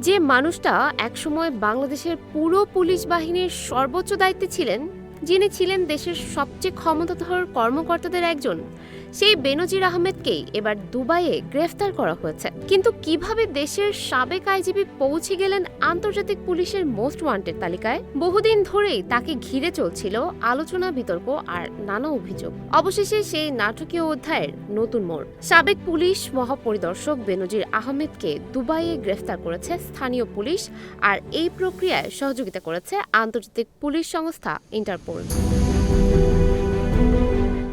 যে মানুষটা একসময় বাংলাদেশের পুরো পুলিশ বাহিনীর সর্বোচ্চ দায়িত্বে ছিলেন, যিনি ছিলেন দেশের সবচেয়ে ক্ষমতাধর কর্মকর্তাদের একজন, সেই বেনজির আহমেদকেই এবার দুবাইয়ে গ্রেফতার করা হয়েছে। কিন্তু কিভাবে দেশের সাবেক আইজিপি পৌঁছে গেলেন আন্তর্জাতিক পুলিশের মোস্ট ওয়ান্টেড তালিকায়? বহুদিন ধরেই তাকে ঘিরে চলছিল আলোচনা, বিতর্ক আর নানা অভিযোগ। অবশেষে সেই নাটকীয় অধ্যায়ের নতুন মোড়। সাবেক পুলিশ মহাপরিদর্শক বেনজির আহমেদকে দুবাইয়ে গ্রেফতার করেছে স্থানীয় পুলিশ, আর এই প্রক্রিয়ায় সহযোগিতা করেছে আন্তর্জাতিক পুলিশ সংস্থা ইন্টারপোল।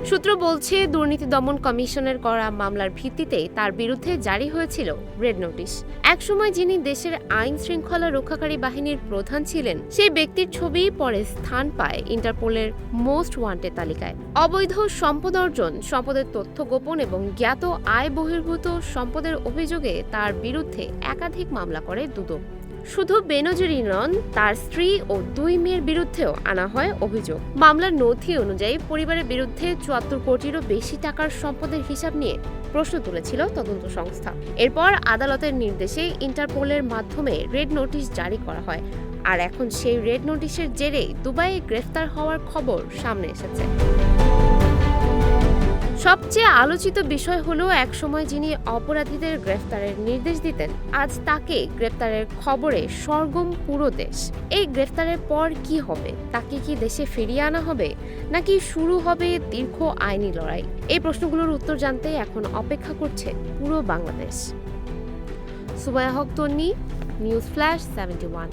সূত্র বলছে, দুর্নীতি দমন কমিশনের করা মামলার ভিত্তিতে তার বিরুদ্ধে জারি হয়েছিল রেড নোটিশ। একসময় যিনি দেশের আইন শৃঙ্খলা রক্ষাকারী বাহিনীর প্রধান ছিলেন, সেই ব্যক্তির ছবি পরে স্থান পায় ইন্টারপোলের মোস্ট ওয়ান্টেড তালিকায়। অবৈধ সম্পদ অর্জন, সম্পদের তথ্য গোপন এবং জ্ঞাত আয় বহির্ভূত সম্পদের অভিযোগে তার বিরুদ্ধে একাধিক মামলা করে দুদক। শুধু বেনজিরই নন, তার স্ত্রী ও 2 মেয়ের বিরুদ্ধেও আনা হয় অভিযোগ। মামলার নথি অনুযায়ী পরিবারের বিরুদ্ধে 74 কোটিরও বেশি টাকার সম্পদের হিসাব নিয়ে প্রশ্ন তুলেছিল তদন্ত সংস্থা। এরপর আদালতের নির্দেশে ইন্টারপোলের মাধ্যমে রেড নোটিশ জারি করা হয়, আর এখন সেই রেড নোটিশের জেরে দুবাইয়ে গ্রেফতার হওয়ার খবর সামনে এসেছে। সবচেয়ে আলোচিত বিষয় হলো, একসময় যিনি অপরাধীদের গ্রেফতারের নির্দেশ দিতেন, আজ তাকে গ্রেফতারের খবরে সরগম পুরো দেশ। এই গ্রেফতারের পর কি হবে? তাকে কি দেশে ফিরিয়ে আনা হবে, নাকি শুরু হবে দীর্ঘ আইনি লড়াই? এই প্রশ্নগুলোর উত্তর জানতে এখন অপেক্ষা করছে পুরো বাংলাদেশ। সুমাইয়া হক তন্নি, নিউজ ফ্ল্যাশ 71।